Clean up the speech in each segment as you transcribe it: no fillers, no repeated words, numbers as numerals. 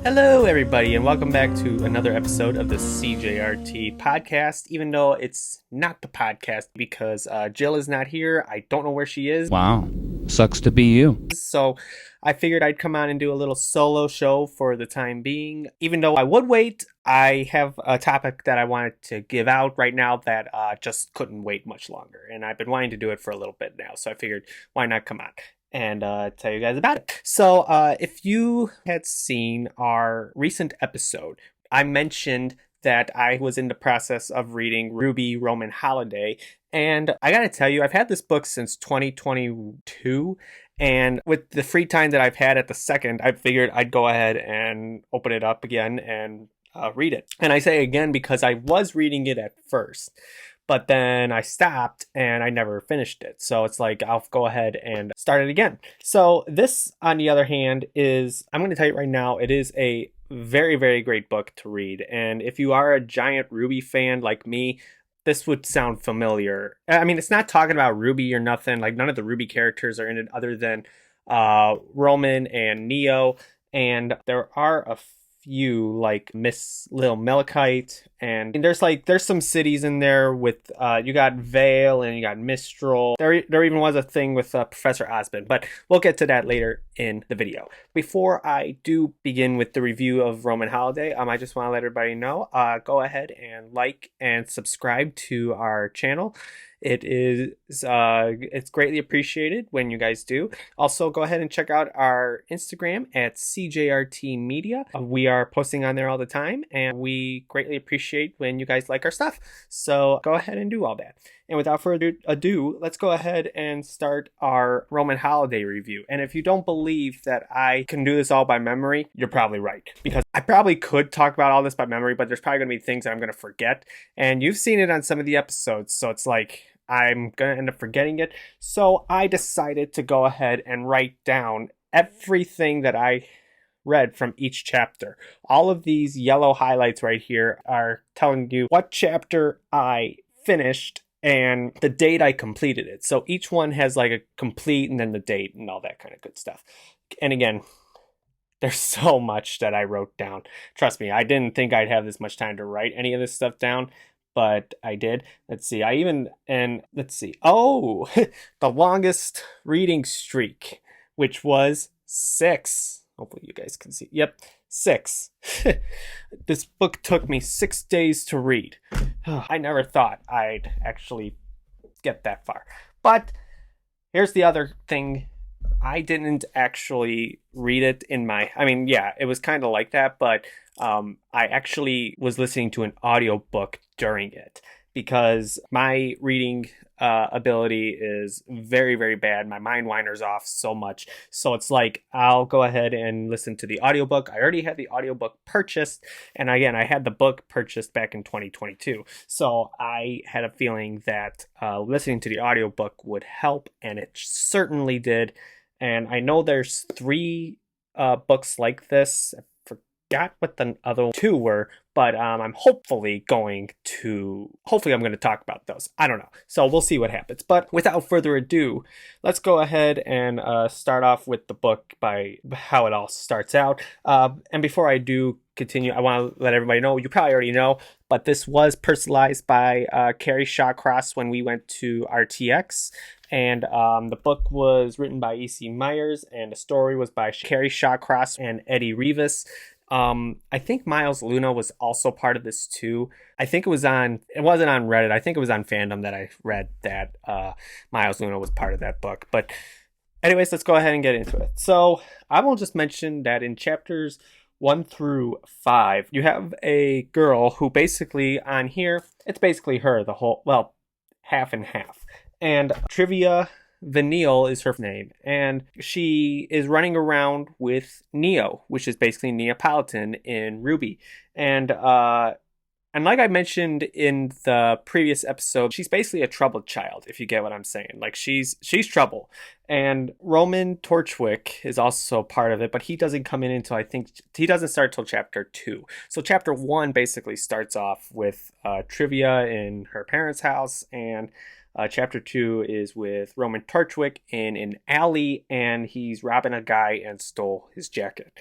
Hello, everybody, and welcome back to another episode of the CJRT podcast. Even though it's not the podcast because Jill is not here, I don't know where she is. Wow, sucks to be you. So I figured I'd come on and do a little solo show for the time being. Even though I would wait, I have a topic that I wanted to give out right now that just couldn't wait much longer. And I've been wanting to do it for a little bit now, so I figured why not come on and tell you guys about it. So if you had seen our recent episode, I mentioned that I was in the process of reading RWBY Roman Holiday. And I gotta tell you, I've had this book since 2022. And with the free time that I've had at the second, I figured I'd go ahead and open it up again and read it. And I say again because I was reading it at first, but then I stopped and I never finished it. So it's like, I'll go ahead and start it again. So this, on the other hand, I'm going to tell you right now, it is a very, very great book to read. And if you are a giant RWBY fan like me, this would sound familiar. I mean, it's not talking about RWBY or nothing. Like, none of the RWBY characters are in it other than Roman and Neo. And there are a few, like Miss Lil Melkite, and there's some cities in there with you got Vale and you got Mistral. There even was a thing with Professor Osmond, but we'll get to that later in the video. Before I do begin with the review of Roman Holiday, I just want to let everybody know, go ahead and like and subscribe to our channel. It's greatly appreciated when you guys do. Also, go ahead and check out our Instagram at CJRT Media. We are posting on there all the time, and we greatly appreciate when you guys like our stuff. So go ahead and do all that. And without further ado, let's go ahead and start our Roman Holiday review. And if you don't believe that I can do this all by memory, you're probably right. Because I probably could talk about all this by memory, but there's probably going to be things that I'm going to forget. And you've seen it on some of the episodes, so it's like I'm going to end up forgetting it. So I decided to go ahead and write down everything that I read from each chapter. All of these yellow highlights right here are telling you what chapter I finished and the date I completed it. So each one has like a complete and then the date and all that kind of good stuff. And again, there's so much that I wrote down. Trust me, I didn't think I'd have this much time to write any of this stuff down, but I did. Let's see. Oh, the longest reading streak, which was 6. Hopefully you guys can see. Yep, 6. This book took me 6 days to read. I never thought I'd actually get that far. But here's the other thing. I didn't actually read it it was kind of like that, but I actually was listening to an audiobook during it because my reading ability is very, very bad. My mind wanders off so much. So it's like, I'll go ahead and listen to the audiobook. I already had the audiobook purchased. And again, I had the book purchased back in 2022. So I had a feeling that listening to the audiobook would help. And it certainly did. And I know there's 3 books like this. I forgot what the other 2 were, but I'm hopefully going to talk about those. I don't know. So we'll see what happens. But without further ado, let's go ahead and start off with the book by how it all starts out. And before I do continue, I want to let everybody know, you probably already know, but this was personalized by Carrie Shawcross when we went to RTX. And the book was written by E.C. Myers, and the story was by Carrie Shawcross and Eddie Rivas. I think Miles Luna was also part of this too. I think it wasn't on Reddit. I think it was on Fandom that I read that Miles Luna was part of that book. But anyways, let's go ahead and get into it. So I will just mention that in chapters 1 through 5, you have a girl who basically on here, it's basically her, half and half. And Trivia Vanille is her name, and she is running around with Neo, which is basically Neapolitan in RWBY. And like I mentioned in the previous episode, she's basically a troubled child, if you get what I'm saying. Like, she's trouble. And Roman Torchwick is also part of it, but he doesn't come in until, I think, he doesn't start till chapter 2. So chapter 1 basically starts off with Trivia in her parents' house, and chapter 2 is with Roman Torchwick in an alley, and he's robbing a guy and stole his jacket.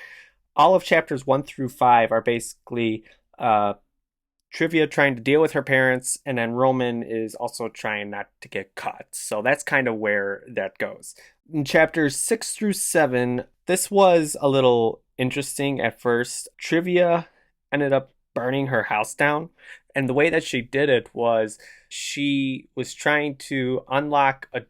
all of chapters 1 through 5 are basically Trivia trying to deal with her parents, and then Roman is also trying not to get caught. So that's kind of where that goes. In chapters 6 through 7, this was a little interesting at first. Trivia ended up burning her house down, and the way that she did it was she was trying to unlock a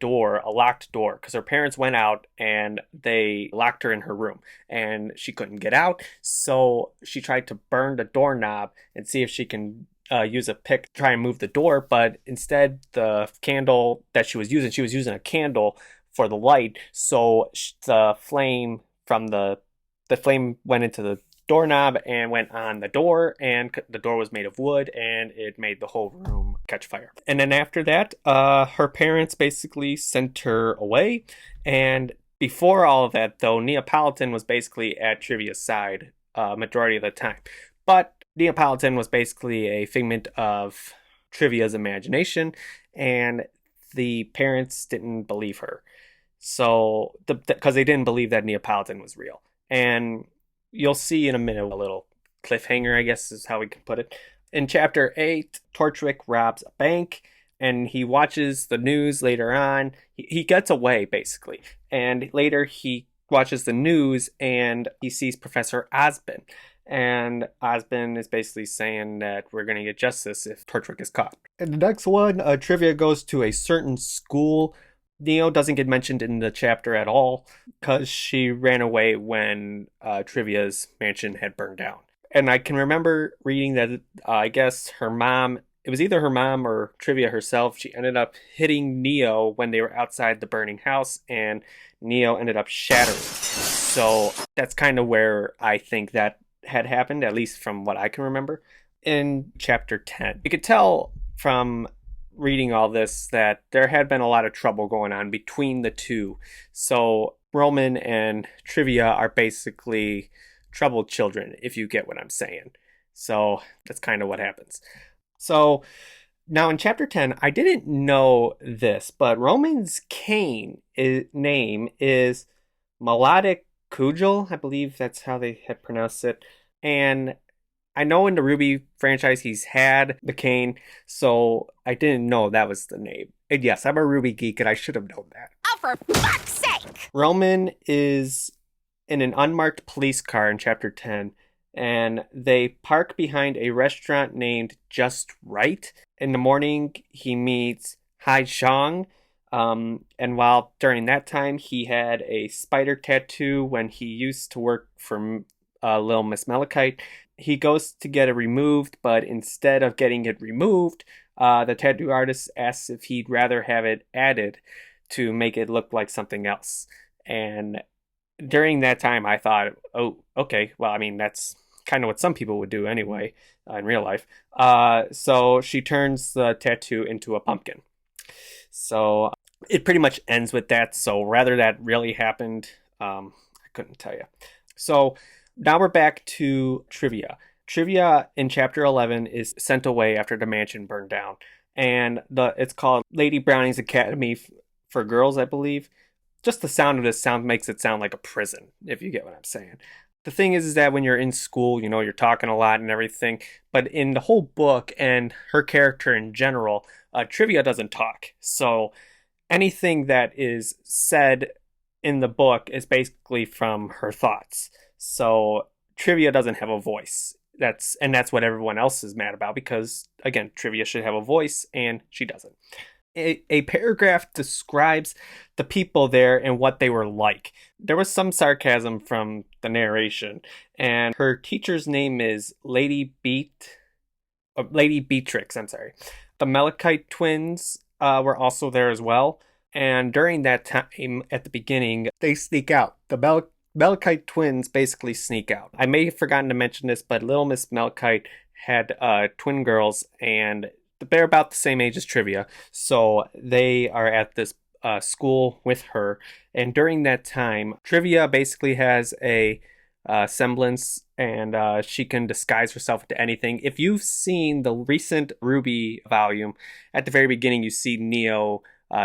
locked door, because her parents went out and they locked her in her room and she couldn't get out. So she tried to burn the doorknob and see if she can use a pick to try and move the door. But instead, the candle that she was using a candle for the light. So the flame from the flame went into the doorknob and went on the door, and the door was made of wood, and it made the whole room catch fire. And then after that, her parents basically sent her away. And before all of that, though, Neapolitan was basically at Trivia's side majority of the time. But Neapolitan was basically a figment of Trivia's imagination, and the parents didn't believe her. So, because they didn't believe that Neapolitan was real. And you'll see in a minute a little cliffhanger, I guess is how we can put it. In chapter 8, Torchwick robs a bank, and he watches the news later on. He gets away, basically. And later he watches the news, and he sees Professor Osborn. And Osborn is basically saying that we're going to get justice if Torchwick is caught. And the next one, Trivia goes to a certain school. Neo doesn't get mentioned in the chapter at all because she ran away when Trivia's mansion had burned down. And I can remember reading that I guess her mom, it was either her mom or Trivia herself, she ended up hitting Neo when they were outside the burning house, and Neo ended up shattering. So that's kind of where I think that had happened, at least from what I can remember. In chapter 10, you could tell from reading all this that there had been a lot of trouble going on between the two. So Roman and Trivia are basically troubled children, if you get what I'm saying. So that's kind of what happens. So now in chapter 10, I didn't know this, but Roman's name is Melodic Kujal. I believe that's how they had pronounced it. And I know in the RWBY franchise he's had the cane, so I didn't know that was the name. And yes, I'm a RWBY geek, and I should have known that. Oh, for fuck's sake! Roman is in an unmarked police car in chapter 10, and they park behind a restaurant named Just Right. In the morning, he meets Hai Zhang, and while during that time, he had a spider tattoo when he used to work for Lil Miss Malachite. He goes to get it removed, but instead of getting it removed, the tattoo artist asks if he'd rather have it added to make it look like something else. And during that time, I thought, oh, okay, well, I mean, that's kind of what some people would do anyway in real life. So she turns the tattoo into a pumpkin. So it pretty much ends with that. So rather that really happened, I couldn't tell you. So now we're back to Trivia. Trivia in chapter 11 is sent away after the mansion burned down. And it's called Lady Browning's Academy for Girls, I believe. Just the sound of this makes it sound like a prison, if you get what I'm saying. The thing is that when you're in school, you know, you're talking a lot and everything. But in the whole book and her character in general, Trivia doesn't talk. So anything that is said in the book is basically from her thoughts. So Trivia doesn't have a voice. That's what everyone else is mad about, because again, Trivia should have a voice and she doesn't. A paragraph describes the people there and what they were like. There was some sarcasm from the narration, and her teacher's name is Lady Beatrix. I'm sorry. The Malachite twins were also there as well, and during that time, at the beginning, they sneak out. The Malachite twins basically sneak out. I may have forgotten to mention this, but Little Miss Malachite had twin girls, and they're about the same age as Trivia. So they are at this school with her. And during that time, Trivia basically has a semblance, and she can disguise herself into anything. If you've seen the recent RWBY volume, at the very beginning, you see Neo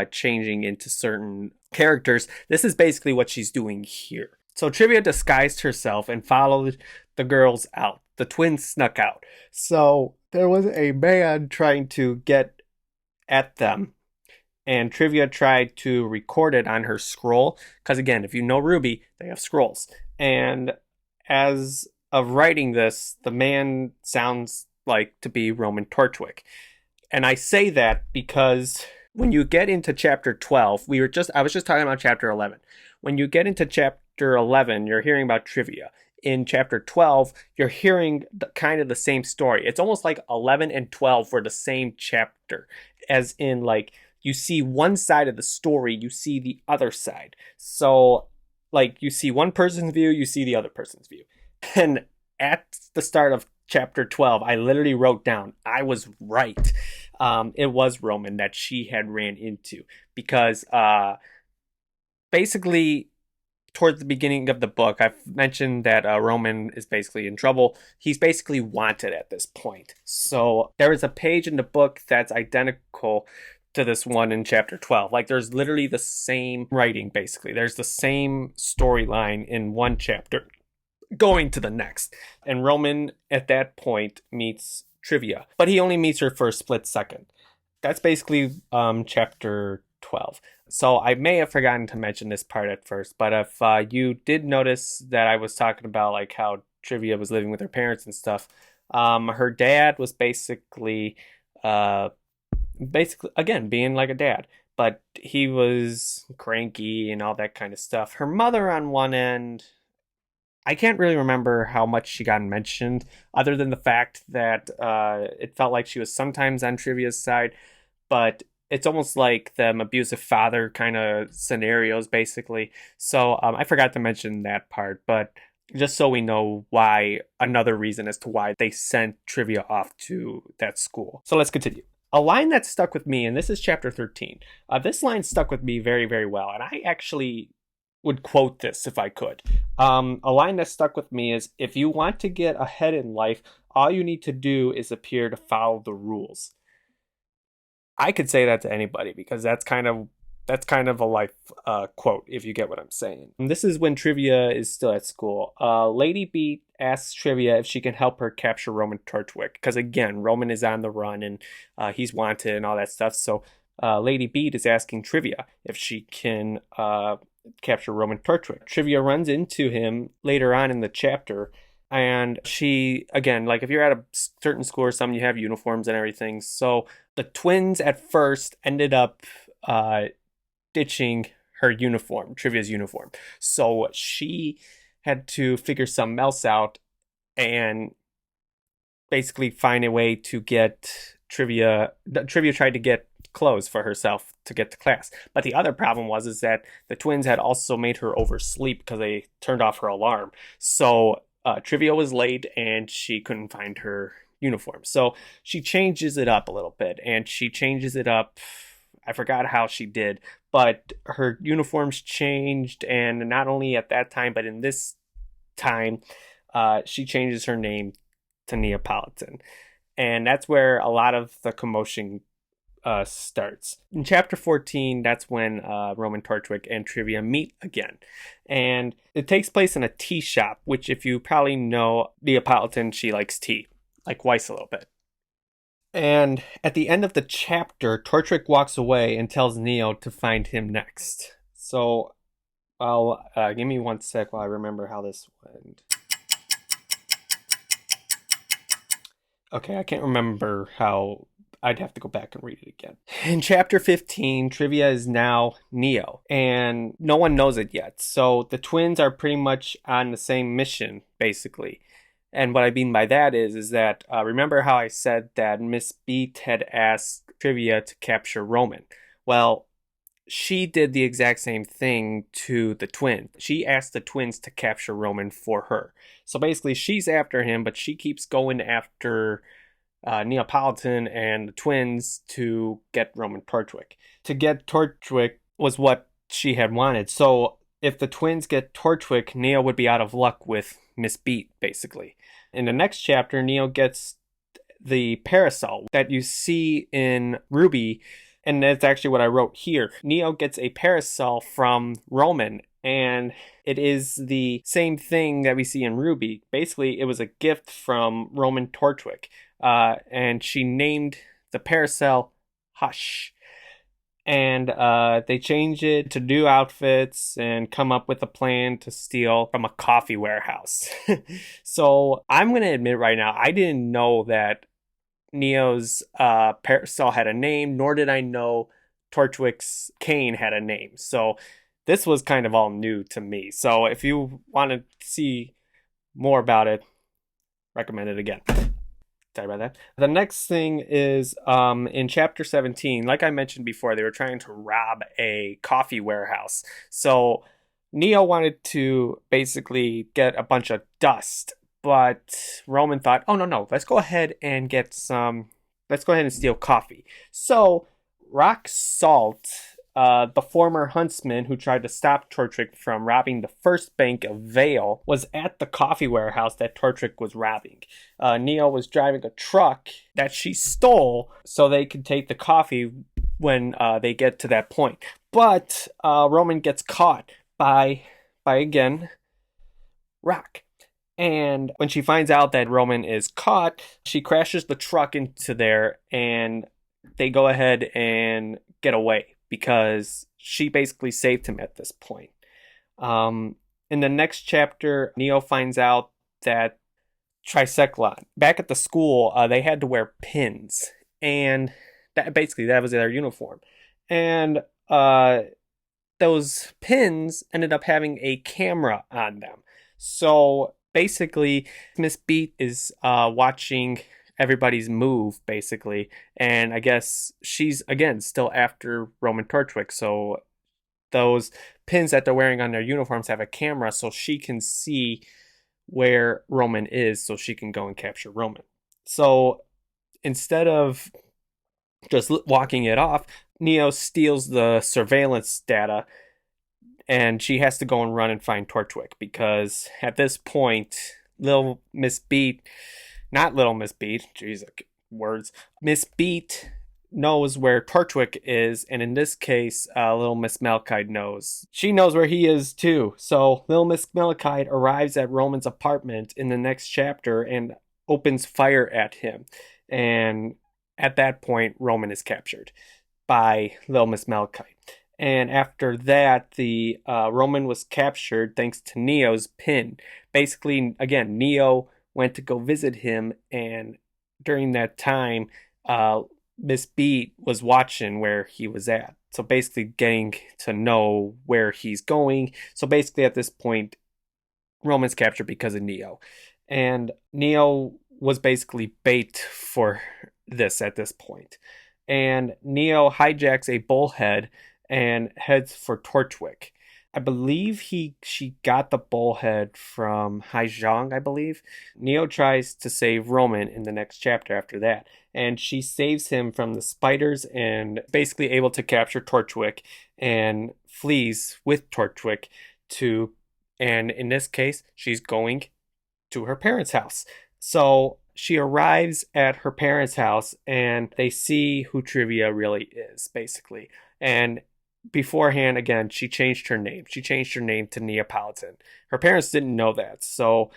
changing into certain characters. This is basically what she's doing here. So Trivia disguised herself and followed the girls out. The twins snuck out. So there was a man trying to get at them, and Trivia tried to record it on her scroll. Because again, if you know RWBY, they have scrolls. And as of writing this, the man sounds like to be Roman Torchwick. And I say that because when you get into chapter 12, I was just talking about chapter 11. When you get into chapter 11, you're hearing about Trivia. In chapter 12, you're hearing kind of the same story. It's almost like 11 and 12 were the same chapter, as in, like, you see one side of the story, you see the other side. So, like, you see one person's view, you see the other person's view. And at the start of chapter 12, I literally wrote down, I was right. It was Roman that she had ran into, because basically, towards the beginning of the book, I've mentioned that Roman is basically in trouble. He's basically wanted at this point. So there is a page in the book that's identical to this one in chapter 12. Like, there's literally the same writing, basically. There's the same storyline in one chapter going to the next. And Roman, at that point, meets Trivia. But he only meets her for a split second. That's basically chapter 12. So I may have forgotten to mention this part at first, but if you did notice that I was talking about like how Trivia was living with her parents and stuff, her dad was basically again being like a dad, but he was cranky and all that kind of stuff. Her mother on one end, I can't really remember how much she got mentioned, other than the fact that it felt like she was sometimes on Trivia's side, but it's almost like them abusive father kind of scenarios, basically. So I forgot to mention that part, but just so we know why, another reason as to why they sent Trivia off to that school. So let's continue. A line that stuck with me, and this is chapter 13. This line stuck with me very, very well, and I actually would quote this if I could. A line that stuck with me is, if you want to get ahead in life, all you need to do is appear to follow the rules. I could say that to anybody, because that's kind of a life quote, if you get what I'm saying. And this is when Trivia is still at school. Lady Beat asks Trivia if she can help her capture Roman Torchwick, because again, Roman is on the run and he's wanted and all that stuff. So Lady Beat is asking Trivia if she can capture Roman Torchwick. Trivia runs into him later on in the chapter. And she, again, like if you're at a certain school or something, you have uniforms and everything. So the twins at first ended up ditching her uniform, Trivia's uniform. So she had to figure something else out and basically find a way to get Trivia tried to get clothes for herself to get to class. But the other problem is that the twins had also made her oversleep because they turned off her alarm. So Trivia was late and she couldn't find her uniform. So she changes it up a little bit, and she changes it up. I forgot how she did, but her uniforms changed. And not only at that time, but in this time, she changes her name to Neapolitan. And that's where a lot of the commotion starts. In chapter 14, that's when Roman Torchwick and Trivia meet again. And it takes place in a tea shop, which, if you probably know Neapolitan, she likes tea, like Weiss a little bit. And at the end of the chapter, Torchwick walks away and tells Neo to find him next. So I'll give me one sec while I remember how this went. Okay, I can't remember how. I'd have to go back and read it again. In chapter 15, Trivia is now Neo, and no one knows it yet. So the twins are pretty much on the same mission, basically. And what I mean by that is that, remember how I said that Miss Beat had asked Trivia to capture Roman? Well, she did the exact same thing to the twins. She asked the twins to capture Roman for her. So basically, she's after him, but she keeps going after Neapolitan and the twins to get Roman Torchwick. To get Torchwick was what she had wanted. So if the twins get Torchwick, Neo would be out of luck with Miss Beat, basically. In the next chapter, Neo gets the parasol that you see in RWBY, and that's actually what I wrote here. Neo gets a parasol from Roman and it is the same thing that we see in RWBY. Basically, it was a gift from Roman Torchwick, and she named the parasol Hush. And they change it to new outfits and come up with a plan to steal from a coffee warehouse. So I'm going to admit right now, I didn't know that Neo's parasol had a name, nor did I know Torchwick's cane had a name. So this was kind of all new to me. So if you want to see more about it, recommend it again. Sorry about that. The next thing is in chapter 17, like I mentioned before, they were trying to rob a coffee warehouse. So Neo wanted to basically get a bunch of dust, but Roman thought, oh, no, let's go ahead and steal coffee. So Rock Salt, the former huntsman who tried to stop Torchwick from robbing the first bank of Vale, was at the coffee warehouse that Torchwick was robbing. Neo was driving a truck that she stole so they could take the coffee when they get to that point. But Roman gets caught by again, Rock. And when she finds out that Roman is caught, she crashes the truck into there, and they go ahead and get away, because she basically saved him at this point. In the next chapter, Neo finds out that Tricyclon, back at the school, they had to wear pins, and that was their uniform. And those pins ended up having a camera on them. So basically, Miss Beat is watching everybody's move, basically, and I guess she's again still after Roman Torchwick. So those pins that they're wearing on their uniforms have a camera, so she can see where Roman is, so she can go and capture Roman. So instead of just walking it off, Neo steals the surveillance data, and she has to go and run and find Torchwick, because at this point, Not Little Miss Beat, jeez, words. Miss Beat knows where Torchwick is, and in this case, Little Miss Malachite knows. She knows where he is too. So Little Miss Malachite arrives at Roman's apartment in the next chapter and opens fire at him. And at that point, Roman is captured by Little Miss Malachite. And after that, the Roman was captured thanks to Neo's pin. Basically, again, Neo went to go visit him, and during that time, Miss Beat was watching where he was at. So basically getting to know where he's going. So basically at this point, Roman's captured because of Neo. And Neo was basically bait for this at this point. And Neo hijacks a bullhead and heads for Torchwick. I believe she got the bullhead from Haizhong, I believe. Neo tries to save Roman in the next chapter after that, and she saves him from the spiders and basically able to capture Torchwick and flees with Torchwick and in this case, she's going to her parents' house. So she arrives at her parents' house, and they see who Trivia really is, basically. And beforehand, again, she changed her name. She changed her name to Neapolitan. Her parents didn't know that, so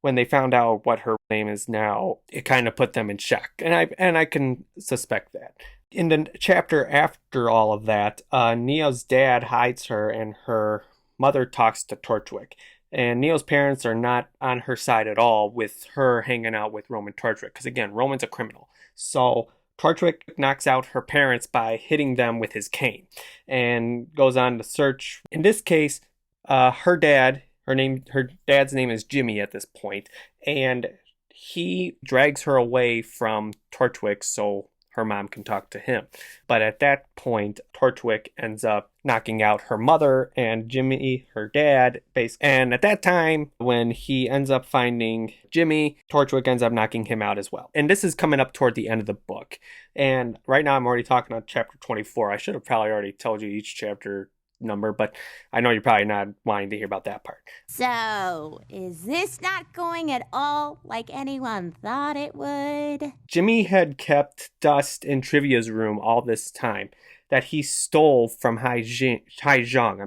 when they found out what her name is now, it kind of put them in shock, and I can suspect that. In the chapter after all of that, Neo's dad hides her, and her mother talks to Torchwick. And Neo's parents are not on her side at all with her hanging out with Roman Torchwick, because again, Roman's a criminal. So Torchwick knocks out her parents by hitting them with his cane and goes on to search. In this case, her dad's name is Jimmy at this point, and he drags her away from Torchwick so her mom can talk to him. But at that point, Torchwick ends up knocking out her mother and Jimmy, her dad, and at that time, when he ends up finding Jimmy, Torchwick ends up knocking him out as well. And this is coming up toward the end of the book. And right now I'm already talking on chapter 24. I should have probably already told you each chapter number, but I know you're probably not wanting to hear about that part. So, is this not going at all like anyone thought it would? Jimmy had kept dust in Trivia's room all this time that he stole from Haizhong,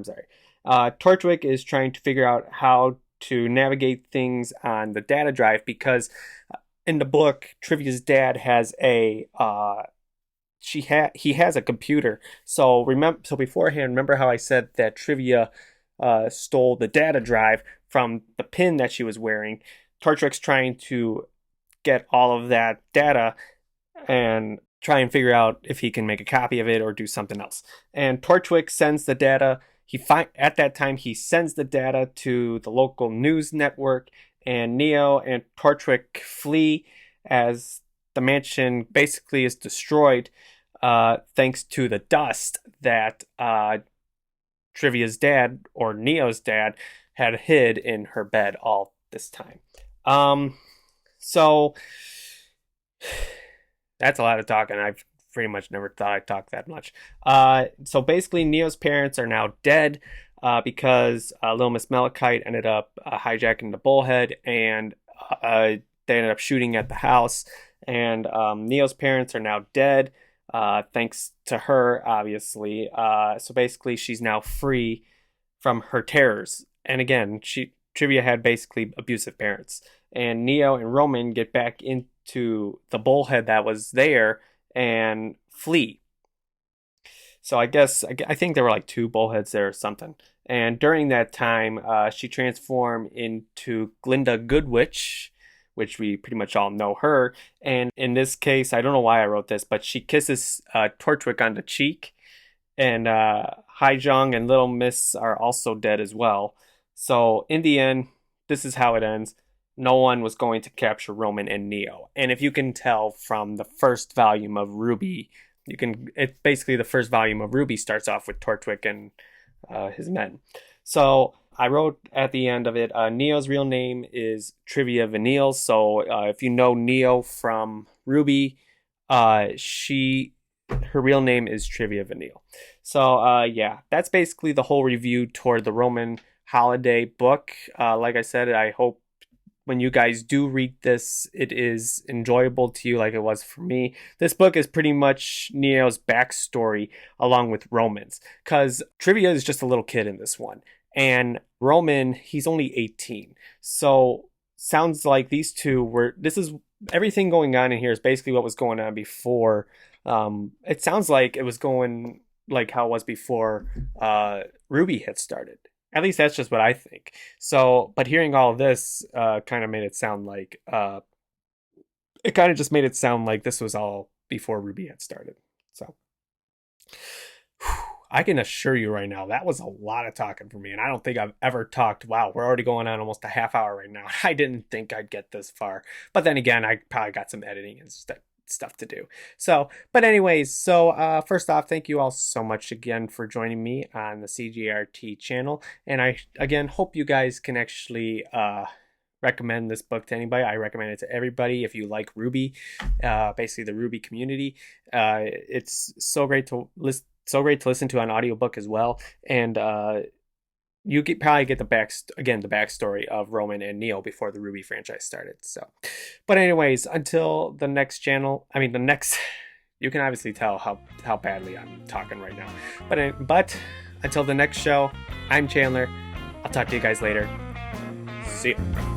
Torchwick is trying to figure out how to navigate things on the data drive because in the book, Trivia's dad has a he has a computer. So beforehand, remember how I said that Trivia stole the data drive from the pin that she was wearing? Torchwick's trying to get all of that data and try and figure out if he can make a copy of it or do something else. And Torchwick sends the data. At that time he sends the data to the local news network, and Neo and Torchwick flee as the mansion basically is destroyed thanks to the dust that Trivia's dad, or Neo's dad, had hid in her bed all this time. So that's a lot of talking. I've pretty much never thought I'd talk that much. So basically, Neo's parents are now dead because Little Miss Malachite ended up hijacking the bullhead, and they ended up shooting at the house. And Neo's parents are now dead, thanks to her, obviously. So basically, she's now free from her terrors. And again, Trivia had basically abusive parents. And Neo and Roman get back into the bullhead that was there and flee. So I think there were like 2 bullheads there or something. And during that time, she transformed into Glinda Goodwitch, which we pretty much all know her. And in this case, I don't know why I wrote this, but she kisses Torchwick on the cheek. And Haijong and Little Miss are also dead as well. So in the end, this is how it ends. No one was going to capture Roman and Neo. And if you can tell from the first volume of RWBY, basically the first volume of RWBY starts off with Torchwick and his men. So I wrote at the end of it, Neo's real name is Trivia Vanille. So if you know Neo from RWBY, her real name is Trivia Vanille. So yeah, that's basically the whole review toward the Roman holiday book. Like I said, I hope when you guys do read this, it is enjoyable to you like it was for me. This book is pretty much Neo's backstory along with Roman's, because Trivia is just a little kid in this one, and Roman, he's only 18. So sounds like these two this is everything going on in here is basically what was going on before. It sounds like it was going like how it was before RWBY had started. At least that's just what I think. So, but hearing all of this kind of made it sound like this was all before RWBY had started. So, I can assure you right now, that was a lot of talking for me. And I don't think I've ever talked. Wow, we're already going on almost a half hour right now. I didn't think I'd get this far. But then again, I probably got some editing and stuff to do. So, but anyways, first off, thank you all so much again for joining me on the CGRT channel. And I, again, hope you guys can actually recommend this book to anybody. I recommend it to everybody if you like RWBY, basically the RWBY community. It's so great to listen to on audiobook as well. And you probably get the backstory of Roman and Neo before the RWBY franchise started. So, but anyways, until the next channel, you can obviously tell how badly I'm talking right now. But until the next show, I'm Chandler. I'll talk to you guys later. See ya.